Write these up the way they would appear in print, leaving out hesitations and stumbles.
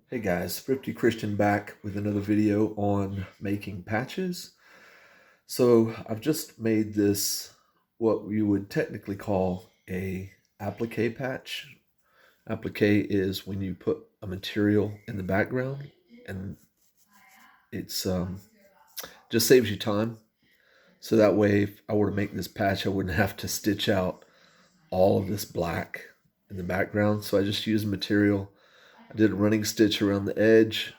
Hey guys, Thrifty Christian back with another video on making patches. So I've just made this, what you would technically call a applique patch. Applique is when you put a material in the background, and it's just saves you time. So that way, if I were to make this patch, I wouldn't have to stitch out all of this black in the background. So I just used material. I did a running stitch around the edge,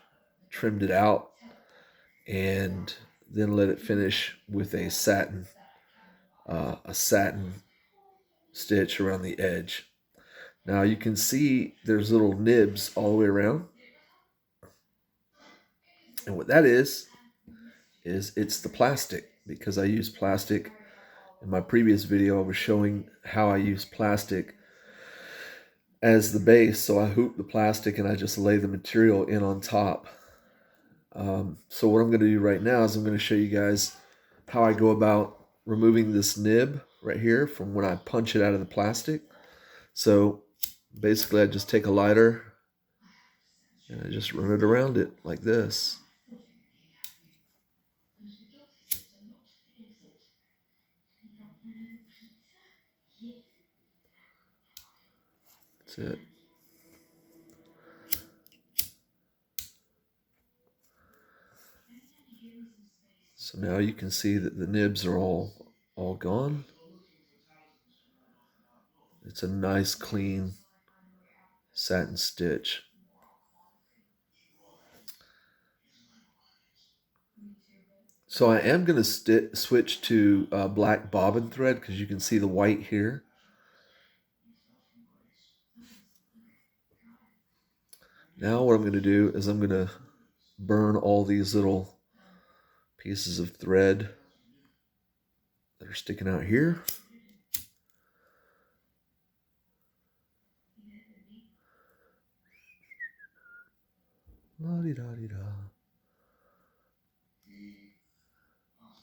trimmed it out, and then let it finish with a satin stitch around the edge. Now you can see there's little nibs all the way around, and what that is it's the plastic, because I use plastic. In my previous video I was showing how I use plastic as the base, so I hoop the plastic and I just lay the material in on top. So what I'm going to do right now is I'm going to show you guys how I go about removing this nib right here from when I punch it out of the plastic. So basically I just take a lighter and I just run it around it like this. That's it. So now you can see that the nibs are all gone. It's a nice clean satin stitch. So I am going to switch to black bobbin thread, because you can see the white here. Now what I'm going to do is I'm going to burn all these little pieces of thread that are sticking out here. La-di-da-di-da.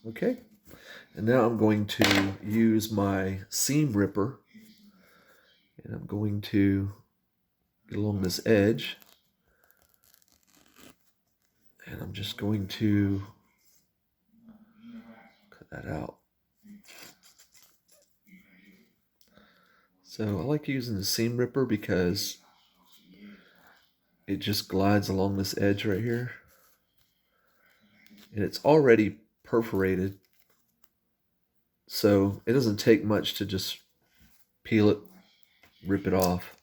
Okay, and now I'm going to use my seam ripper, and I'm going to get along this edge, and I'm just going to cut that out. So I like using the seam ripper because it just glides along this edge right here, and it's already perforated, so it doesn't take much to just peel it, rip it off.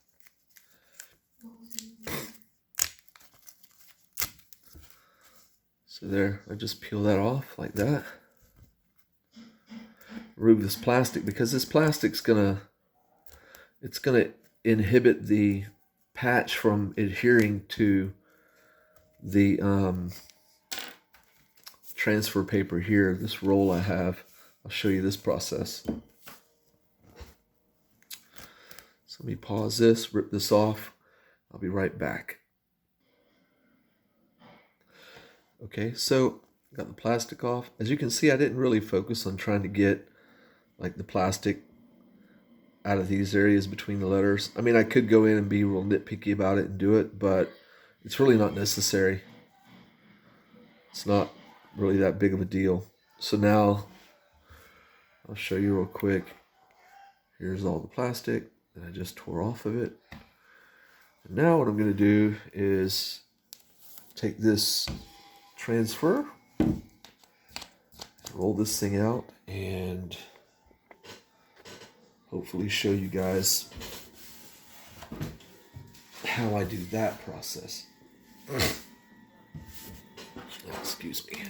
So there, I just peel that off like that. Remove this plastic, because this plastic's gonna inhibit the patch from adhering to the transfer paper here, this roll I have. I'll show you this process. So let me pause this, rip this off. I'll be right back. Okay, so got the plastic off. As you can see, I didn't really focus on trying to get like the plastic out of these areas between the letters. I mean, I could go in and be real nitpicky about it and do it, but it's really not necessary. It's not really that big of a deal. So now I'll show you real quick. Here's all the plastic that I just tore off of it. And now what I'm going to do is take this transfer, roll this thing out, and hopefully show you guys how I do that process. Excuse me.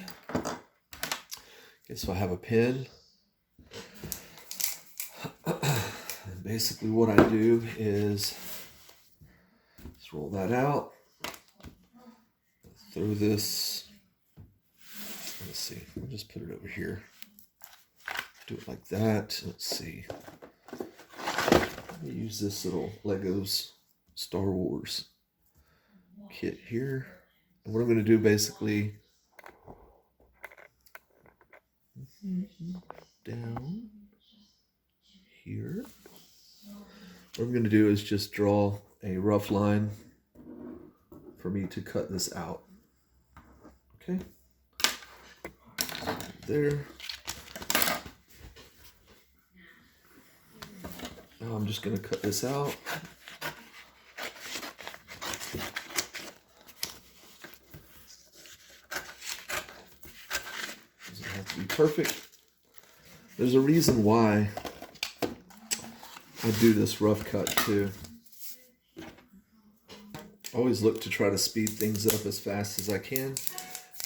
Okay, so I have a pen. And basically what I do is just roll that out. Throw this, let's see, we'll just put it over here. Do it like that. Let's see. Let me use this little Legos Star Wars kit here. And what I'm going to do basically, down here. What I'm going to do is just draw a rough line for me to cut this out. Okay, there. Now I'm just going to cut this out. Doesn't have to be perfect. There's a reason why I do this rough cut too. I always look to try to speed things up as fast as I can.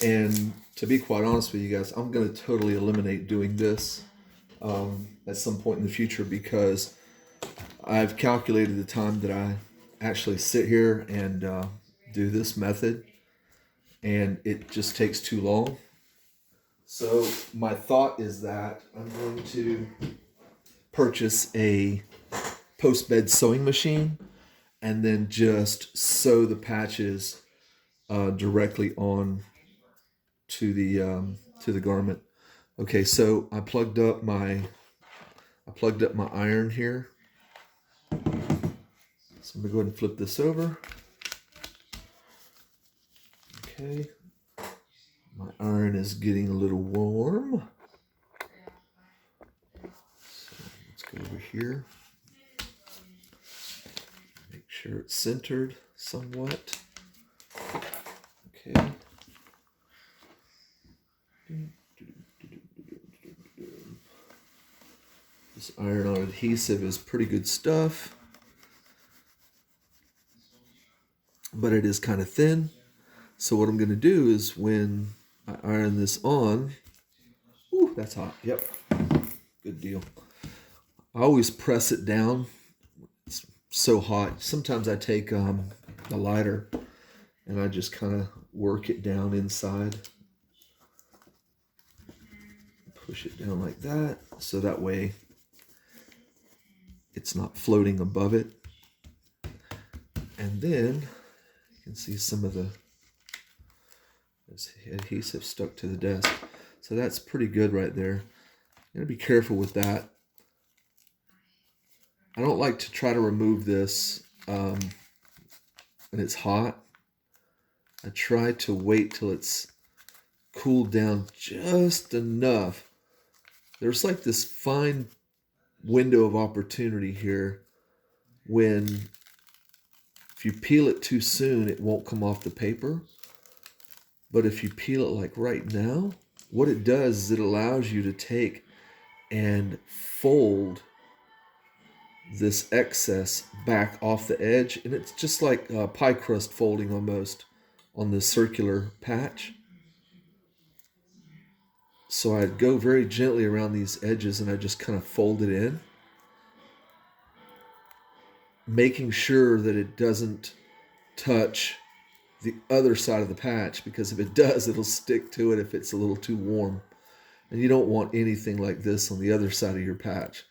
And to be quite honest with you guys, I'm going to totally eliminate doing this at some point in the future, because I've calculated the time that I actually sit here and do this method, and it just takes too long. So my thought is that I'm going to purchase a post-bed sewing machine and then just sew the patches directly on to the garment. Okay, so I plugged up my iron here. So I'm gonna go ahead and flip this over. Okay, my iron is getting a little warm. So let's go over here. Make sure it's centered somewhat. Okay. This iron-on adhesive is pretty good stuff, but it is kind of thin. So what I'm going to do is, when I iron this on, ooh, that's hot. Yep, good deal. I always press it down. It's so hot. Sometimes I take a lighter and I just kind of work it down inside. Push it down like that, so that way it's not floating above it. And then you can see some of this adhesive stuck to the desk. So that's pretty good right there. You gotta be careful with that. I don't like to try to remove this when it's hot. I try to wait till it's cooled down just enough. There's like this fine window of opportunity here when, if you peel it too soon, it won't come off the paper. But if you peel it like right now, what it does is it allows you to take and fold this excess back off the edge, and it's just like pie crust folding almost on this circular patch. So I'd go very gently around these edges and I just kind of fold it in, making sure that it doesn't touch the other side of the patch, because if it does, it'll stick to it if it's a little too warm. And you don't want anything like this on the other side of your patch.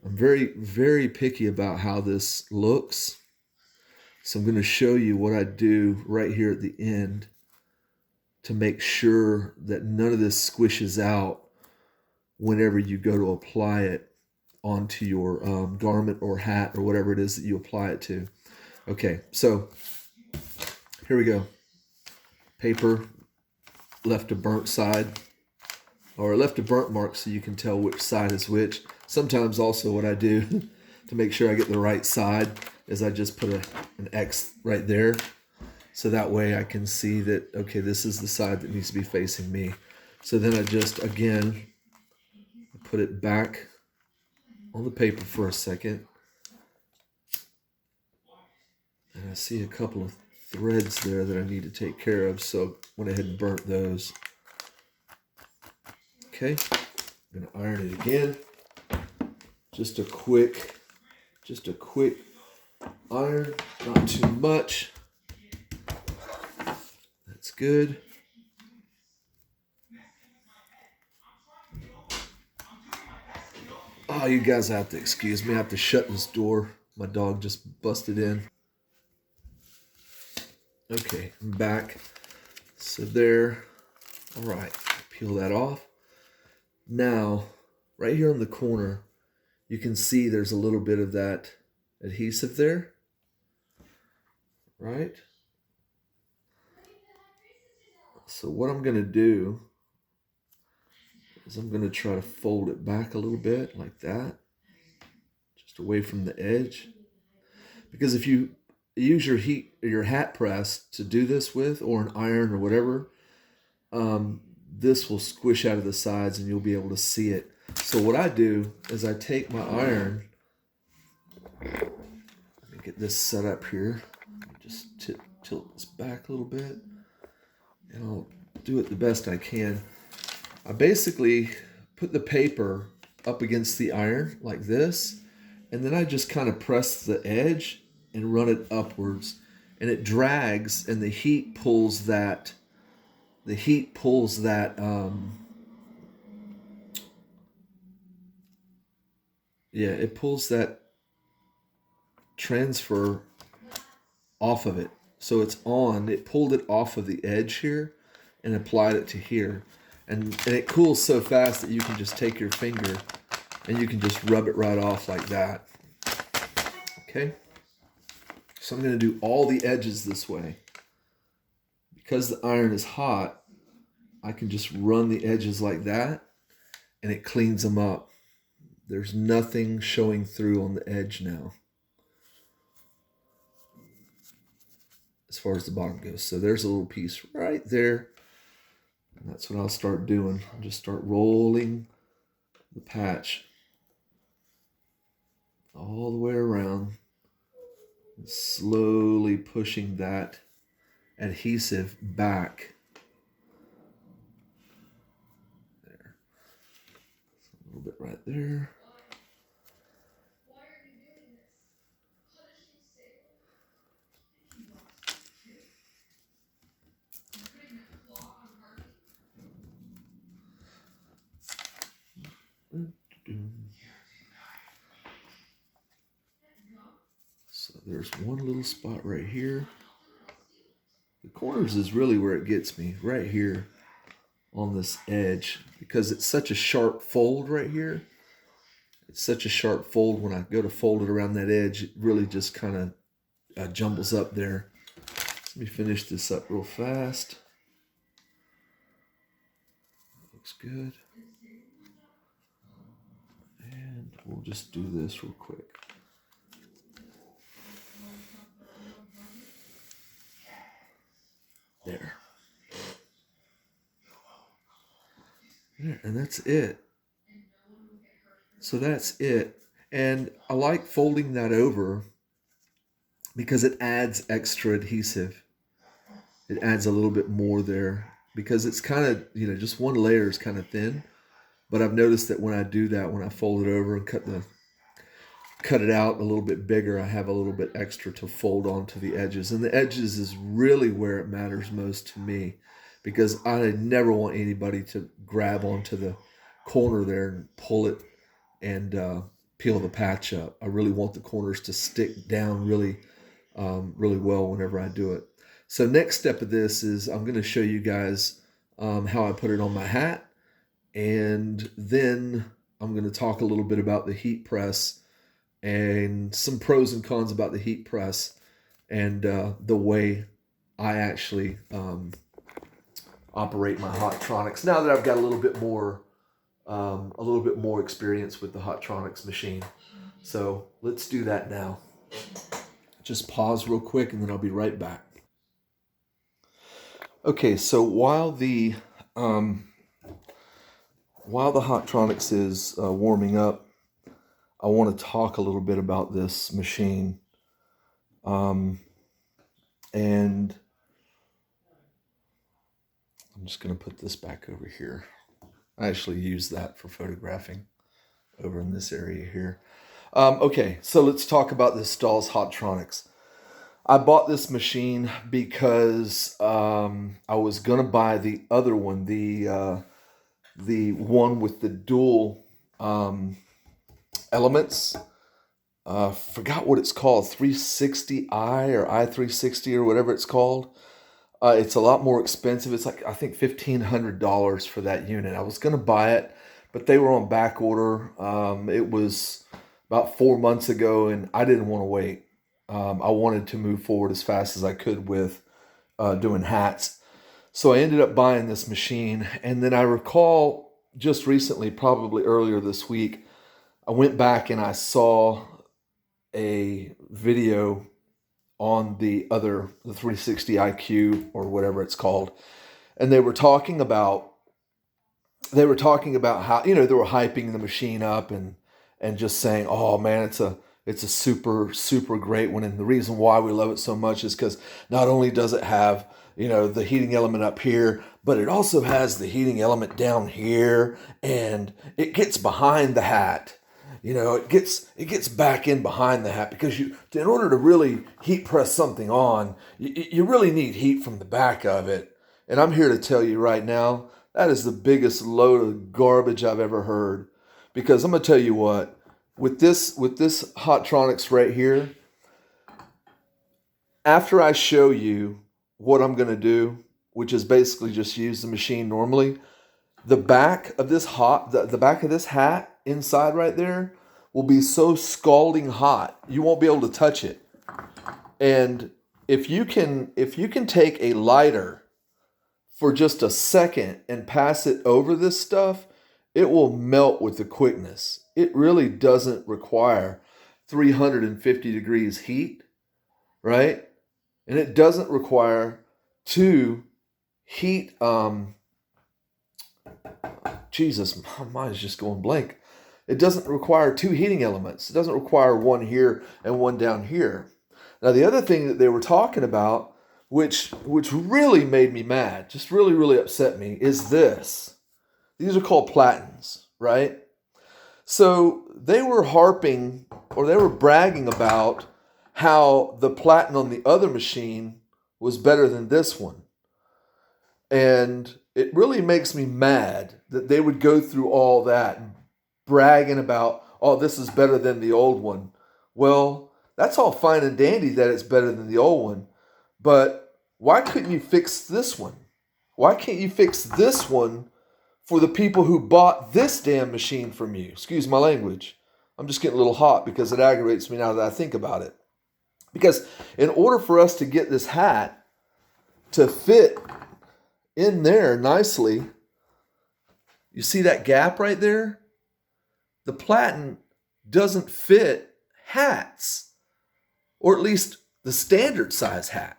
I'm very, very picky about how this looks. So I'm going to show you what I do right here at the end to make sure that none of this squishes out whenever you go to apply it onto your garment or hat or whatever it is that you apply it to. Okay, so here we go. Paper, left a burnt side, or left a burnt mark so you can tell which side is which. Sometimes also what I do to make sure I get the right side is I just put an X right there. So that way I can see that, okay, this is the side that needs to be facing me. So then I just, again, put it back on the paper for a second. And I see a couple of threads there that I need to take care of, so I went ahead and burnt those. Okay, I'm going to iron it again. Just a quick iron, not too much. That's good. Oh, you guys have to excuse me. I have to shut this door. My dog just busted in. Okay, I'm back. So there. All right, peel that off. Now, right here on the corner, you can see there's a little bit of that adhesive there. Right? So what I'm going to do is I'm going to try to fold it back a little bit like that, just away from the edge. Because if you use your hat press to do this with, or an iron or whatever, this will squish out of the sides and you'll be able to see it. So what I do is I take my iron, let me get this set up here, just tilt this back a little bit, and I'll do it the best I can. I basically put the paper up against the iron like this, and then I just kind of press the edge and run it upwards, and it drags, and the heat pulls that it pulls that transfer off of it. So it's on, it pulled it off of the edge here and applied it to here. And it cools so fast that you can just take your finger and you can just rub it right off like that. Okay? So I'm going to do all the edges this way. Because the iron is hot, I can just run the edges like that and it cleans them up. There's nothing showing through on the edge now, as far as the bottom goes. So there's a little piece right there. And that's what I'll start doing. I'll just start rolling the patch all the way around, and slowly pushing that adhesive back. There. A little bit right there. So there's one little spot right here. The corners is really where it gets me, right here on this edge, because it's such a sharp fold right here. It's such a sharp fold. When I go to fold it around that edge, it really just kind of jumbles up there. Let me finish this up real fast. Looks good. And we'll just do this real quick. There. There, and that's it. So that's it. And I like folding that over because it adds extra adhesive. It adds a little bit more there because it's kind of, just one layer is kind of thin. But I've noticed that when I do that, when I fold it over and cut it out a little bit bigger, I have a little bit extra to fold onto the edges. And the edges is really where it matters most to me, because I never want anybody to grab onto the corner there and pull it and peel the patch up. I really want the corners to stick down really well whenever I do it. So next step of this is I'm going to show you guys how I put it on my hat, and then I'm going to talk a little bit about the heat press and some pros and cons about the heat press and the way I actually operate my hot Tronix. Now that I've got a little bit more experience with the hot Tronix machine, so let's do that now. Just pause real quick, and then I'll be right back. Okay, so while the hot Tronix is warming up, I want to talk a little bit about this machine. And I'm just going to put this back over here. I actually use that for photographing over in this area here. Okay, so let's talk about this Stahl's hot Tronix. I bought this machine because I was going to buy the other one, the one with the dual elements. Forgot what it's called, 360i or i360 or whatever it's called. It's a lot more expensive. It's like, I think $1,500 for that unit. I was going to buy it, but they were on back order. It was about 4 months ago, and I didn't want to wait. I wanted to move forward as fast as I could with doing hats. So I ended up buying this machine, and then I recall just recently, probably earlier this week, I went back and I saw a video on the 360 IQ or whatever it's called, and they were talking about how, they were hyping the machine up and just saying, oh man, it's a super great one, and the reason why we love it so much is because not only does it have the heating element up here, but it also has the heating element down here, and it gets behind the hat. It gets back in behind the hat, because in order to really heat press something on, you really need heat from the back of it. And I'm here to tell you right now, that is the biggest load of garbage I've ever heard. Because I'm gonna tell you what, with this hot Tronix right here, after I show you what I'm gonna do, which is basically just use the machine normally, the back of this hat inside right there will be so scalding hot you won't be able to touch it. And if you can take a lighter for just a second and pass it over this stuff, it will melt with the quickness. It really doesn't require 350 degrees heat, right? And it doesn't require two heat, Jesus, my mind is just going blank. It doesn't require two heating elements. It doesn't require one here and one down here. Now, the other thing that they were talking about, which really made me mad, just really upset me, is this. These are called platens, right? So they were bragging about how the platen on the other machine was better than this one. And it really makes me mad that they would go through all that bragging about, oh, this is better than the old one. Well, that's all fine and dandy that it's better than the old one, but why couldn't you fix this one? Why can't you fix this one for the people who bought this damn machine from you? Excuse my language. I'm just getting a little hot because it aggravates me now that I think about it. Because in order for us to get this hat to fit in there nicely, you see that gap right there? The platen doesn't fit hats, or at least the standard size hat.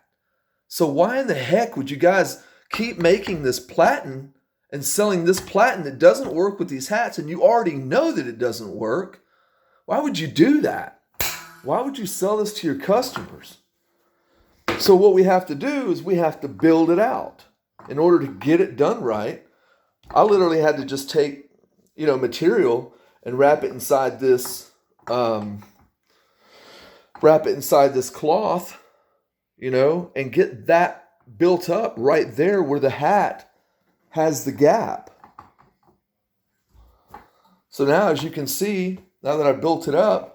So why in the heck would you guys keep making this platen and selling this platen that doesn't work with these hats, and you already know that it doesn't work? Why would you do that? Why would you sell this to your customers? So what we have to do is we have to build it out. In order to get it done right, I literally had to just take, material and wrap it inside this cloth, and get that built up right there where the hat has the gap. So now, as you can see, now that I built it up,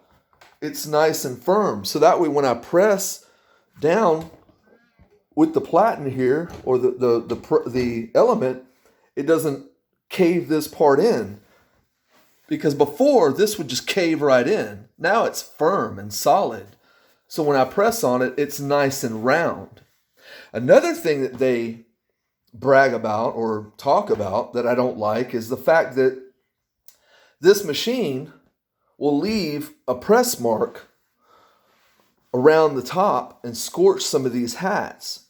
it's nice and firm. So that way when I press down with the platen here, or the element, it doesn't cave this part in. Because before, this would just cave right in. Now it's firm and solid. So when I press on it, it's nice and round. Another thing that they brag about or talk about that I don't like is the fact that this machine will leave a press mark around the top and scorch some of these hats.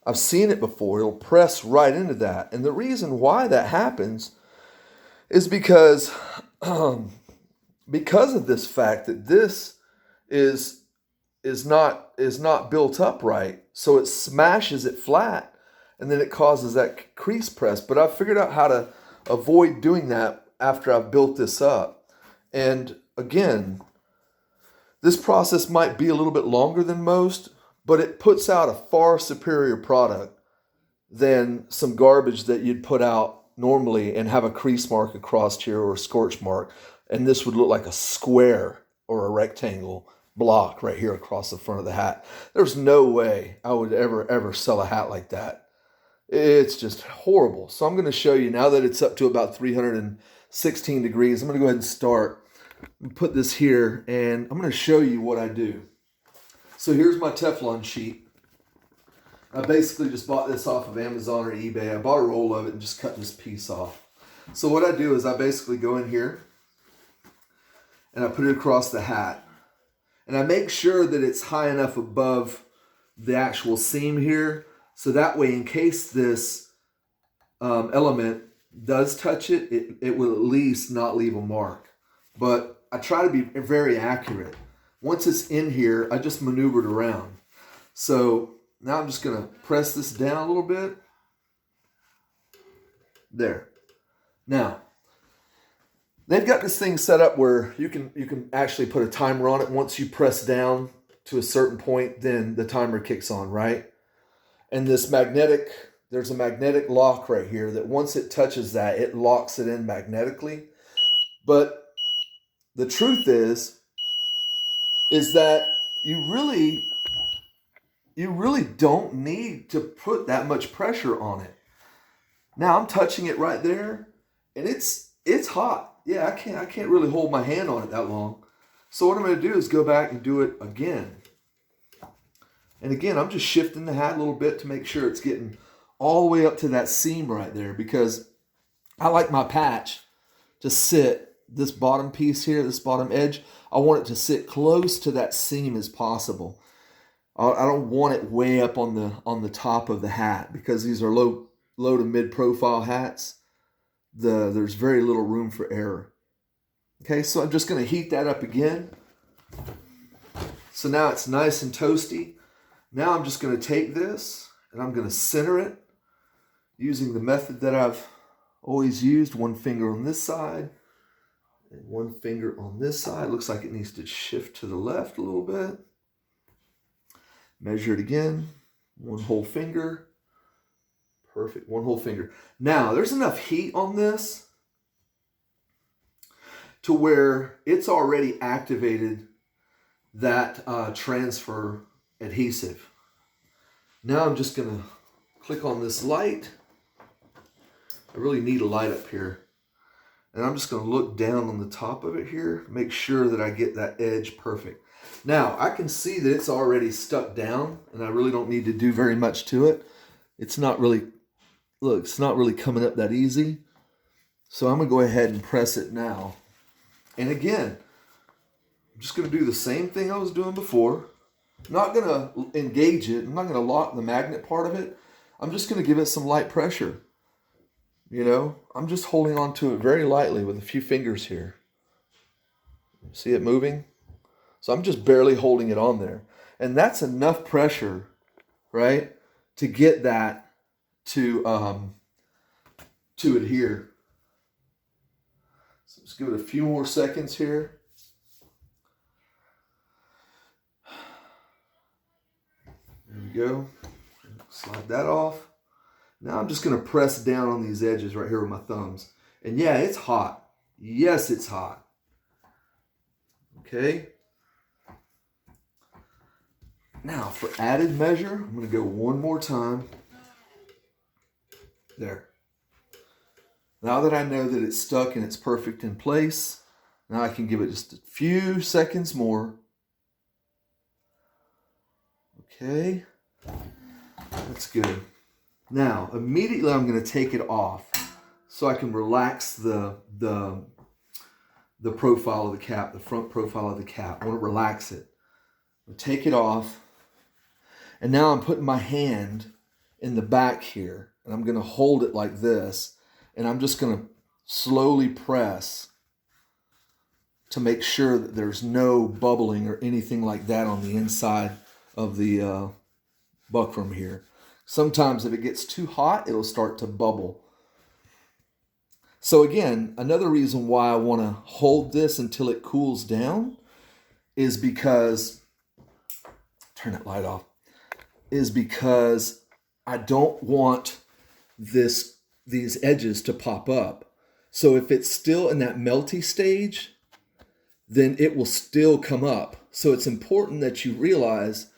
I've seen it before. It'll press right into that. And the reason why that happens is because of this fact that this is not built up right. So it smashes it flat, and then it causes that crease press. But I've figured out how to avoid doing that after I've built this up. And again, this process might be a little bit longer than most, but it puts out a far superior product than some garbage that you'd put out normally and have a crease mark across here or a scorch mark. And this would look like a square or a rectangle block right here across the front of the hat. There's no way I would ever sell a hat like that. It's just horrible. So I'm going to show you now that it's up to about 316 degrees. I'm going to go ahead and start and put this here, and I'm going to show you what I do. So here's my Teflon sheet. I basically just bought this off of Amazon or eBay. I bought a roll of it and just cut this piece off. So what I do is I basically go in here and I put it across the hat. And I make sure that it's high enough above the actual seam here, so that way in case this element does touch it, it will at least not leave a mark. But I try to be very accurate. Once it's in here, I just maneuver it around. So now I'm just going to press this down a little bit. There. Now, they've got this thing set up where you can actually put a timer on it. Once you press down to a certain point, then the timer kicks on, right? And there's a magnetic lock right here that once it touches that, it locks it in magnetically. But the truth is that you really don't need to put that much pressure on it. Now I'm touching it right there, and it's hot. Yeah, I can't really hold my hand on it that long. So what I'm going to do is go back and do it again. And again, I'm just shifting the hat a little bit to make sure it's getting all the way up to that seam right there, because I like my patch to sit, this bottom piece here, this bottom edge, I want it to sit close to that seam as possible. I don't want it way up on the top of the hat, because these are low to mid profile hats. There's very little room for error. Okay, so I'm just going to heat that up again. So now it's nice and toasty. Now I'm just going to take this and I'm going to center it using the method that I've always used. One finger on this side and one finger on this side. Looks like it needs to shift to the left a little bit. Measure it again. One whole finger. Perfect, one whole finger. Now, there's enough heat on this to where it's already activated that transfer adhesive. Now I'm just going to click on this light. I really need a light up here. And I'm just going to look down on the top of it here, make sure that I get that edge perfect. Now, I can see that it's already stuck down, and I really don't need to do very much to it. It's not really... Look, it's not really coming up that easy. So I'm going to go ahead and press it now. And again, I'm just going to do the same thing I was doing before. I'm not going to engage it. I'm not going to lock the magnet part of it. I'm just going to give it some light pressure. You know, I'm just holding on to it very lightly with a few fingers here. See it moving? So I'm just barely holding it on there. And that's enough pressure, right, to get that to adhere. So let's give it a few more seconds here. There we go. Slide that off. Now I'm just going to press down on these edges right here with my thumbs. And yeah, it's hot. Yes, it's hot. Okay. Now for added measure, I'm going to go one more time. There. Now that I know that it's stuck and it's perfect in place, now I can give it just a few seconds more. Okay. That's good. Now, immediately I'm going to take it off so I can relax the profile of the cap, the front profile of the cap. I want to relax it. I'm going to take it off. And now I'm putting my hand in the back here. And I'm going to hold it like this, and I'm just going to slowly press to make sure that there's no bubbling or anything like that on the inside of the buckram here. Sometimes if it gets too hot, it'll start to bubble. So again, another reason why I want to hold this until it cools down is because, turn that light off, is because I don't want these edges to pop up. So if it's still in that melty stage, then it will still come up. So it's important that you realize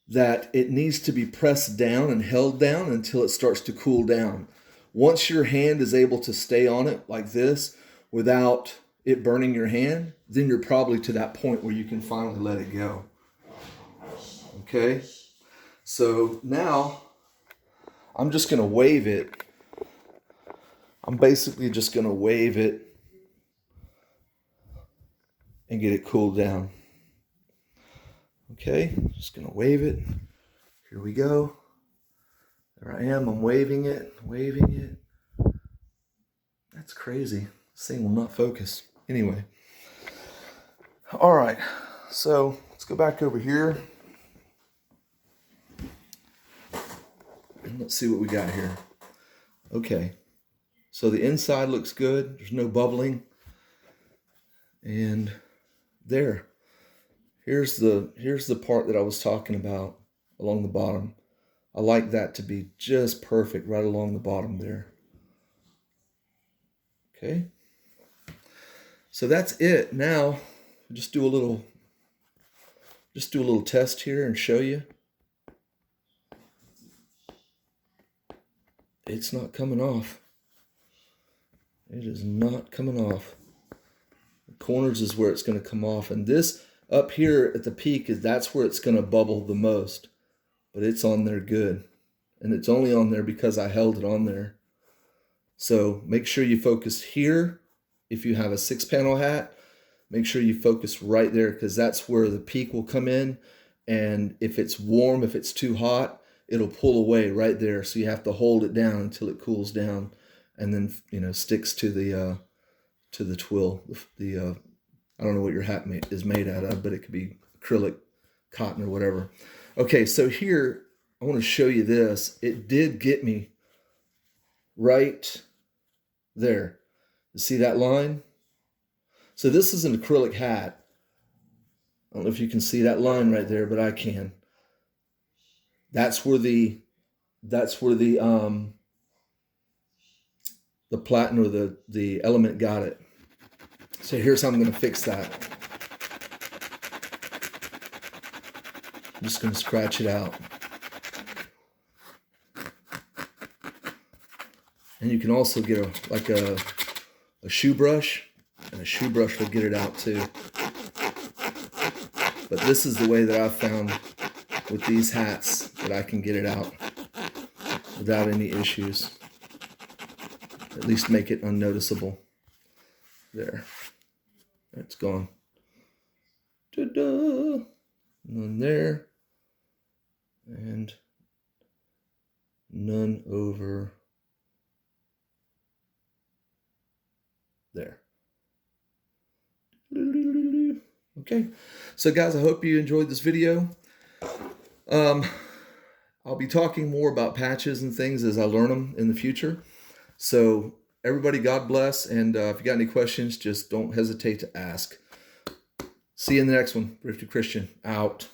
that it needs to be pressed down and held down until it starts to cool down. Once your hand is able to stay on it like this without it burning your hand, then you're probably to that point where you can finally let it go. Okay? So now I'm just going to wave it. I'm basically just going to wave it and get it cooled down. Okay, just going to wave it. Here we go. There I am. I'm waving it, waving it. That's crazy. This thing will not focus. Anyway. All right, so let's go back over here. And let's see what we got here. Okay, so the inside looks good. There's no bubbling. And there. Here's the part that I was talking about along the bottom. I like that to be just perfect right along the bottom there. Okay. So that's it. Now, just do a little test here and show you. It's not coming off. It is not coming off. The corners is where it's going to come off, and this up here at the peak that's where it's going to bubble the most. But it's on there good, and it's only on there because I held it on there. So make sure you focus here. If you have a 6-panel hat, make sure you focus right there, because that's where the peak will come in. And if it's warm, if it's too hot, it'll pull away right there. So you have to hold it down until it cools down, and then, you know, sticks to the twill. I don't know what your hat is made out of, but it could be acrylic, cotton, or whatever. Okay, so here I want to show you this. It did get me right there. You see that line? So this is an acrylic hat. I don't know if you can see that line right there, but I can. That's where the platen or the element got it. So here's how I'm going to fix that. I'm just going to scratch it out. And you can also get a shoe brush, and a shoe brush will get it out too. But this is the way that I've found with these hats that I can get it out without any issues. At least make it unnoticeable. There. It's gone. Ta-da! None there. And none over there. Okay, so guys, I hope you enjoyed this video. I'll be talking more about patches and things as I learn them in the future. So everybody, God bless, and if you got any questions, just don't hesitate to ask. See you in the next one. Thrifty Christian, out.